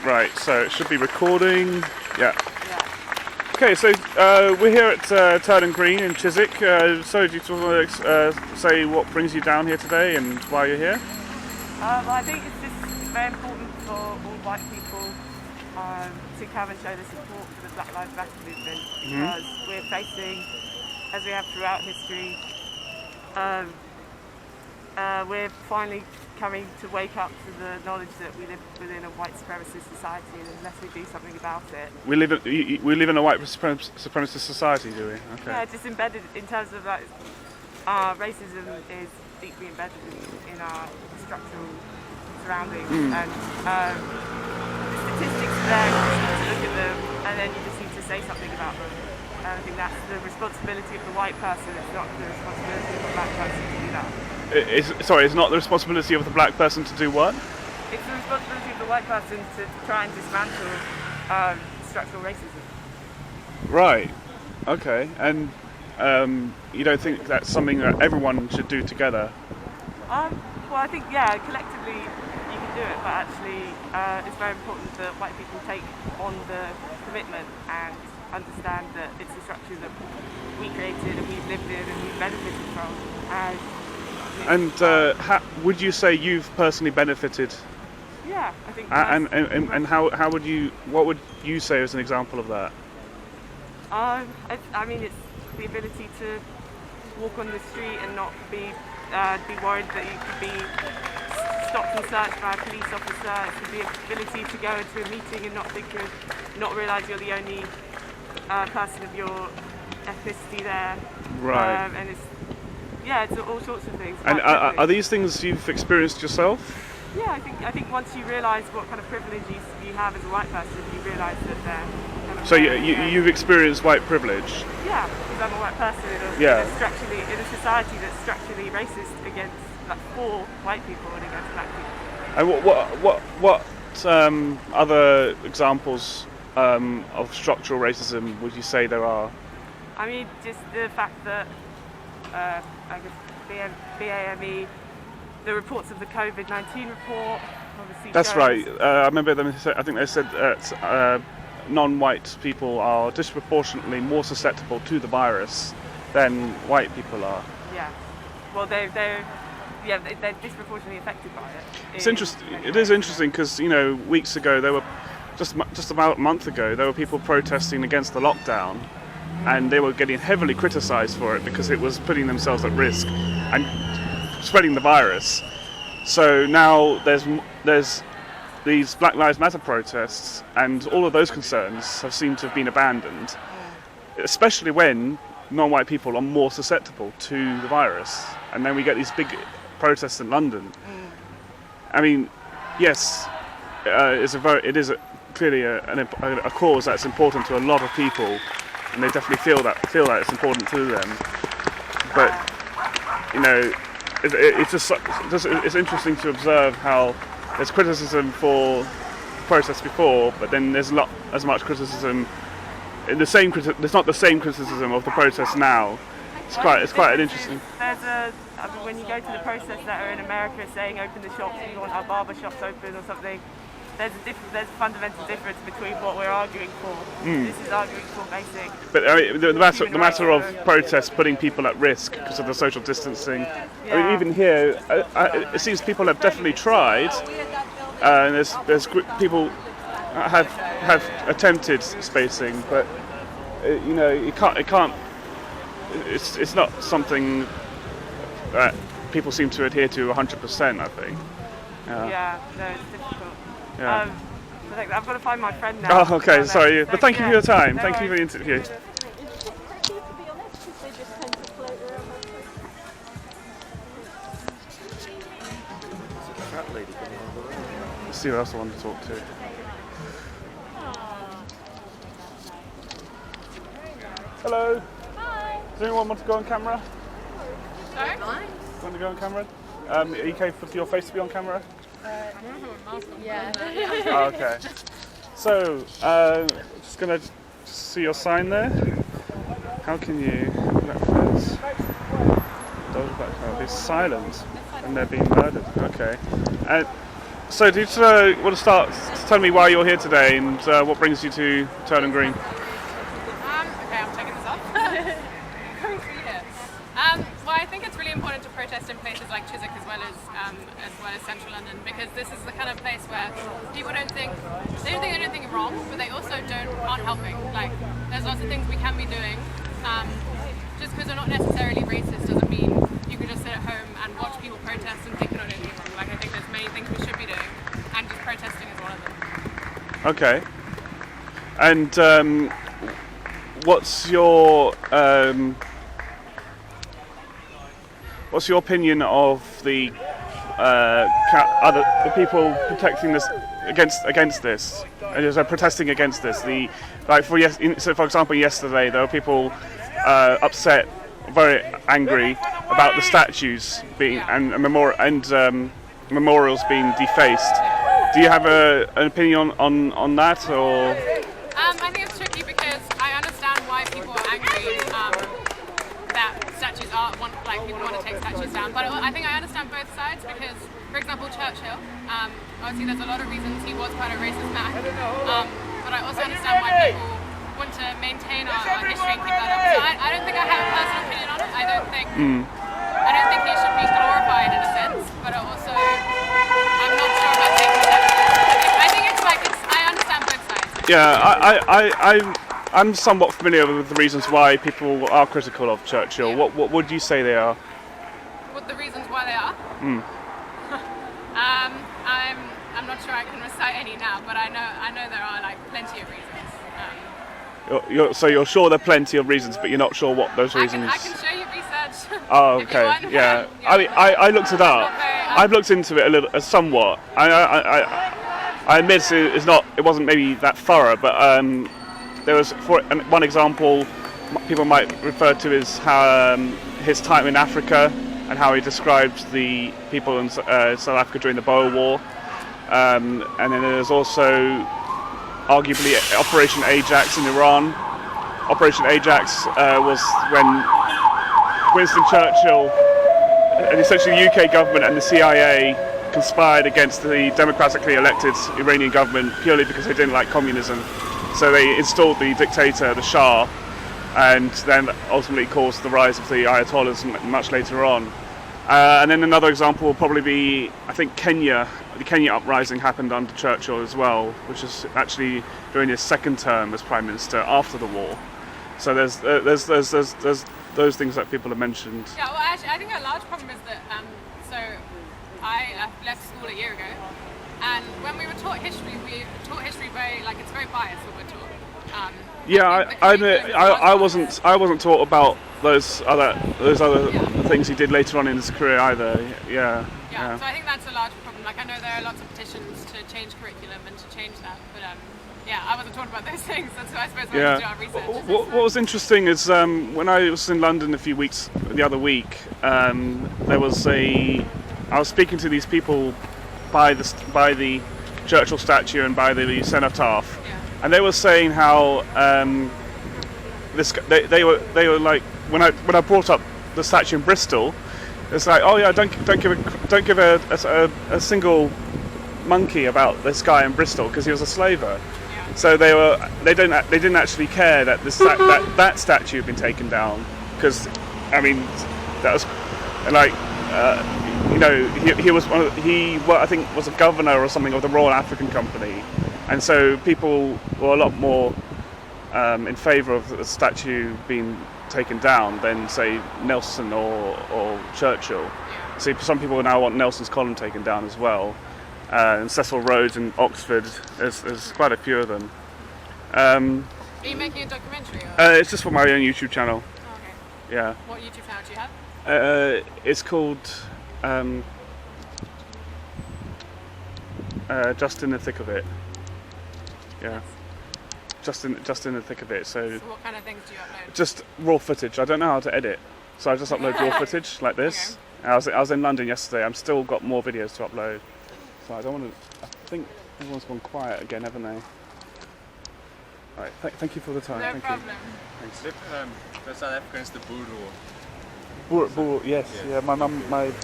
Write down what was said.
Right, so it should be recording. Yeah. Yeah. Okay, so we're here at Turnham Green in Chiswick. So do you want to say what brings you down here today and why you're here? Well, I think it's just very important for all white people to come and show the support for the Black Lives Matter movement, because we're facing, as we have throughout history, we're finally coming to wake up to the knowledge that we live within a white supremacist society, and unless we do something about it. We live in a white supremacist society, do we? Okay. Yeah, just embedded in terms of like racism is deeply embedded in our structural surroundings, and the statistics are there. You just need to look at them, and then you just need to say something about them. And I think that's the responsibility of the white person. It's not the responsibility of the black person to do that. It's not the responsibility of the black person to do what? It's the responsibility of the white person to try and dismantle structural racism. Right. Okay. And you don't think that's something that everyone should do together? Well, I think, yeah, collectively you can do it, but actually it's very important that white people take on the commitment and understand that it's a structure that we created and we've lived in and we've benefited from. And would you say you've personally benefited? Yeah, I think. And how would you? What would you say as an example of that? I mean, it's the ability to walk on the street and not be worried that you could be stopped and searched by a police officer. It's the ability to go into a meeting and not realise you're the only person of your ethnicity there. Right. And it's all sorts of things. And are these things you've experienced yourself? Yeah, I think once you realise what kind of privileges you have as a white person, you realise that they're kind of. So you've experienced white privilege? Yeah, because I'm a white person in a society that's structurally racist against, like, for white people and against black people. And what other examples of structural racism would you say there are? I mean, just the fact that I guess BAME, the reports of the COVID-19 report, obviously. That's shows. right. I remember them. I think they said that non-white people are disproportionately more susceptible to the virus than white people are. Yeah. Well, they're disproportionately affected by it. It's interesting. It is interesting because, weeks ago there were just about a month ago there were people protesting against the lockdown. And they were getting heavily criticised for it because it was putting themselves at risk and spreading the virus. So now there's these Black Lives Matter protests, and all of those concerns have seemed to have been abandoned, especially when non-white people are more susceptible to the virus. And then we get these big protests in London. I mean, yes, it is clearly a cause that's important to a lot of people. And they definitely feel that it's important to them. But it's interesting to observe how there's criticism for protests before, but then there's not as much criticism. There's not the same criticism of the protests now. It's quite an interesting. When you go to the protests that are in America saying open the shops, we want our barber shops open or something. There's a fundamental difference between what we're arguing for. This is arguing for basic. But the matter of protests putting people at risk because of the social distancing. Yeah. I mean, even here, it seems people have definitely tried. And there's people have attempted spacing, but it can't. It's not something that people seem to adhere to 100%. I think. Yeah, no, it's difficult. Yeah. I've got to find my friend now. Oh, okay, sorry. But thank you for your time. Thank you for the interview. Let's see who else I want to talk to. Hello. Hi. Does anyone want to go on camera? Sorry? Want to go on camera? Are you okay for your face to be on camera? Yeah. Oh, okay. So, just gonna see your sign there. How can you? Those black cars be silent and they're being murdered. Okay. So do you want to start telling me why you're here today and what brings you to Turnham Green? Okay, I'm taking this off. Going through here. Well, I think it's really important to protest in places like Chiswick as well as central London, because this is the kind of place where people don't think anything wrong, but they also aren't helping. Like, there's lots of things we can be doing. Just because they're not necessarily racist doesn't mean you can just sit at home and watch people protest and think you're not doing anything wrong. Like, I think there's many things we should be doing, and just protesting is one of them. Okay. And what's your opinion of the people protecting this against this, protesting against this? So for example, yesterday there were people upset, very angry about the statues being and memorials being defaced. Do you have an opinion on that, or? I think it's tricky because I understand why people are angry that statues people want to take statues down. But I think I understand both sides because, for example, Churchill, obviously there's a lot of reasons he was quite a racist man. But I also understand why people want to maintain our history and keep that up. So I don't think I have a personal opinion on it. I don't think he should be glorified in a sense, but I'm not sure about taking statues. I think I understand both sides. Yeah, I'm somewhat familiar with the reasons why people are critical of Churchill. Yeah. What would you say they are? What the reasons why they are? I'm not sure I can recite any now, but I know there are plenty of reasons. So you're sure there are plenty of reasons, but you're not sure what those reasons. I can show you research. Oh, if you okay. want. Yeah. Yeah. I mean, I looked it up. I've looked into it a little, somewhat. I admit it wasn't maybe that thorough, but there was, for one example, people might refer to his time in Africa and how he described the people in South Africa during the Boer War. And then there's also arguably Operation Ajax in Iran. Operation Ajax was when Winston Churchill and essentially the UK government and the CIA conspired against the democratically elected Iranian government purely because they didn't like communism. So they installed the dictator, the Shah, and then ultimately caused the rise of the Ayatollahs much later on. And then another example will probably be, I think, Kenya. The Kenya uprising happened under Churchill as well, which is actually during his second term as Prime Minister after the war. So there's those things that people have mentioned. Yeah, well, actually, I think a large problem is that I left school a year ago, and when we were taught history, it's very biased what we're taught. I wasn't taught about those other things he did later on in his career either. Yeah. So I think that's a large problem. I know there are lots of petitions to change curriculum and to change that, but I wasn't taught about those things. That's why I suppose we have to do our research. What was interesting is when I was in London the other week, I was speaking to these people by the Churchill statue and by the cenotaph, and they were saying how they were like when I brought up the statue in Bristol, it's like, oh yeah, don't give a single monkey about this guy in Bristol because he was a slaver. So they didn't actually care that that statue had been taken down, because I mean that was like I think was a governor or something of the Royal African Company, and so people were a lot more in favour of the statue being taken down than say Nelson or Churchill. So some people now want Nelson's column taken down as well. And Cecil Road in Oxford, there's quite a few of them. Are you making a documentary? Or? It's just for my own YouTube channel. Oh, okay. Yeah. What YouTube channel do you have? It's called Just in the Thick of It. Yeah. Just in the thick of it. So what kind of things do you upload? Just raw footage. I don't know how to edit, so I just upload raw footage like this. Okay. I was in London yesterday. I'm still got more videos to upload. So I don't want to. I think everyone's gone quiet again, haven't they? All right. Thank you for the time. No thank problem. You. Thanks. The South Africans, the Boer. Boer, yes. Yeah. My